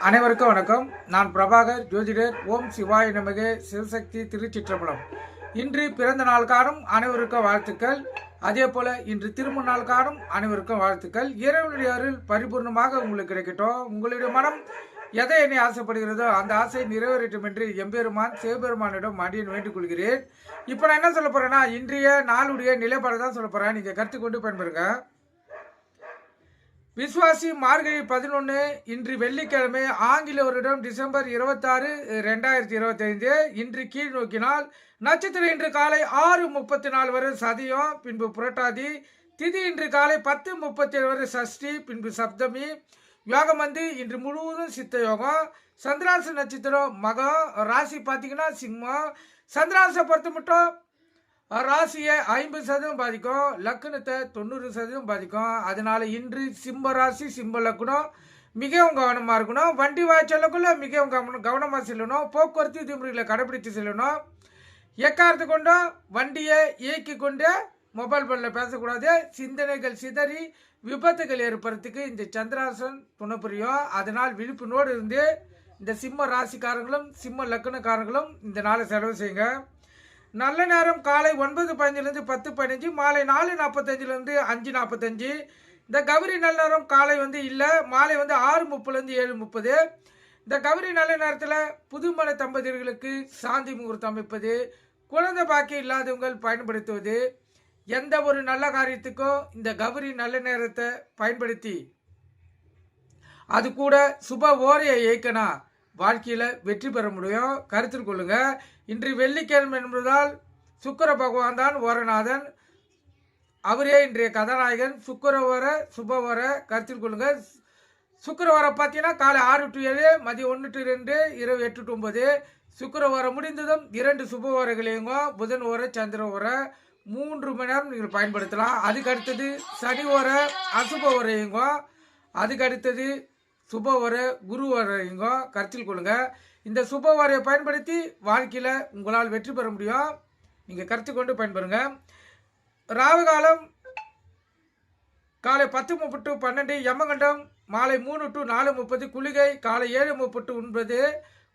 அனைவருக்கும் வணக்கம். நான் பிரபாகர், ஜோதிடர். ஓம் சிவாய நமகே. சிவசக்தி திருச்சிற்றம்பலம். இன்று பிறந்த நாள் காணும் அனைவருக்கும் வாழ்த்துக்கள். அதே போல இன்று திருமண நாள் காணும் அனைவருக்கும் வாழ்த்துக்கள். இறைவனுடைய அருள் பரிபூர்ணமாக உங்களுக்கு கிடைக்கட்டும். உங்களுடைய மனம் எதை என்னை ஆசைப்படுகிறதோ அந்த ஆசை நிறைவேறட்டும் என்று எம்பெருமான் சிவபெருமானிடம் மடியன் வேண்டிக் கொள்கிறேன். இப்போ நான் என்ன சொல்ல போறேன்னா, இன்றைய நாளுடைய நிலைப்பாடு தான் சொல்ல போறேன். நீங்க கருத்து கொண்டு பயன்பெறுங்க. விஸ்வாசி மார்கழி 11 இன்று வெள்ளிக்கிழமை, ஆங்கில வருடம் டிசம்பர் 26, 2025. இன்று கீழ் நோக்கினால் நட்சத்திரம் இன்று காலை 6:34 வரை சதியம், பின்பு புரட்டாதி. திதி இன்று காலை 10:37 வரை சஷ்டி, பின்பு சப்தமி. யோகம் இன்று முழுவதும் சித்த யோகம். சந்திராச நட்சத்திரம் மகம். ராசி பார்த்தீங்கன்னா சிம்மம். சந்திராசை பொறுத்த மட்டும் ராசியை 50% பாதிக்கும், லக்னத்தை 90% பாதிக்கும். அதனால இன்று சிம்ம ராசி சிம்ம லக்னம் மிகவும் கவனமாக இருக்கணும். வண்டி வாய்ச்சலுக்குள்ள மிகவும் கவனமாக செல்லணும். போக்குவரத்து விதிமுறைகளை கடைபிடித்து செல்லணும். எக்காரத்து கொண்டும் வண்டியை இயக்கி கொண்டு மொபைல் போனில் பேசக்கூடாது. சிந்தனைகள் சிதறி விபத்துகள் ஏற்படுறதுக்கு இந்த சந்திராசன் துணை புரியும். அதனால் விழிப்புணோடு இருந்து இந்த சிம்ம ராசிக்காரங்களும் சிம்ம லக்னக்காரங்களும் இந்த நாளை செலவு செய்யுங்க. நல்ல நேரம் காலை 9:15 10:15, மாலை 4:45 5:45. இந்த கௌரி நல்ல நேரம் காலை இல்லை, மாலை 6:30 7:30. இந்த கௌரி நல்ல நேரத்தில் புதுமண தம்பதியர்களுக்கு சாந்தி முகூர்த்தம் அமைப்பது, குழந்தை பாக்கி இல்லாதவங்கள் பயன்படுத்துவது, எந்த ஒரு நல்ல காரியத்துக்கும் இந்த கௌரி நல்ல நேரத்தை பயன்படுத்தி அது கூட சுப ஓரையை இயக்கணும், வாழ்க்கையில் வெற்றி பெற முடியும். கருத்தில் கொள்ளுங்க. இன்று வெள்ளிக்கிழமை என்பதால் சுக்கிர பகவான் தான் ஓரநாதன். அவரே இன்றைய கதாநாயகன். சுக்கிரவர சுபவர கருத்தில் கொள்ளுங்க. சுக்கிரவரை பார்த்தீங்கன்னா காலை 6 to 7, மதியம் 1 to 2, இரவு 8 to 9. சுக்கிரவரை முடிந்ததும் 2 சுபவரைகளையும் புதன் ஓர சந்திர ஓர 3 மணி நேரம் நீங்கள் பயன்படுத்தலாம். அதுக்கு அடுத்தது சனி ஓர அசுப ஓரையுங்க. அதுக்கு அடுத்தது சுபவர குரு வரையுங்க. கருத்தில் கொள்ளுங்க. இந்த சுபவரையை பயன்படுத்தி வாழ்க்கையில் உங்களால் வெற்றி பெற முடியும். நீங்கள் கருத்து கொண்டு பயன்பெறுங்க. ராவுகாலம் காலை 10:30 to 12, யமகண்டம் மாலை 3 to 4:30, குளிகை காலை 7:30 to 9.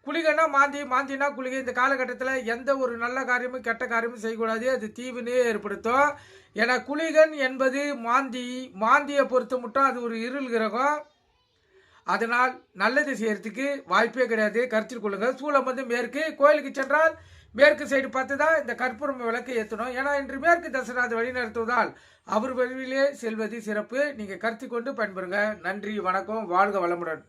குளிகைனா மாந்தினா குளிகை. இந்த காலகட்டத்தில் எந்த ஒரு நல்ல காரியமும் கெட்ட காரியமும் செய்யக்கூடாது. அது தீவினை ஏற்படுத்தும். ஏன்னா குளிகன் என்பது மாந்தியை பொறுத்த மட்டும் அது ஒரு இருள் கிரகம். அதனால் நல்லது செய்யறதுக்கு வாய்ப்பே கிடையாது. கருத்தில் கொள்ளுங்க. சூளம் மேற்கு. கோயிலுக்கு சென்றால் மேற்கு சைடு பார்த்து தான் இந்த கற்பூரம் விளக்கு ஏற்றணும். ஏன்னா இன்று மேற்கு தசராது வழி நடத்துவதால் அவர் வழியிலே செல்வது சிறப்பு. நீங்கள் கருத்தில் கொண்டு பயன்பெறுங்க. நன்றி, வணக்கம், வாழ்க வளமுடன்.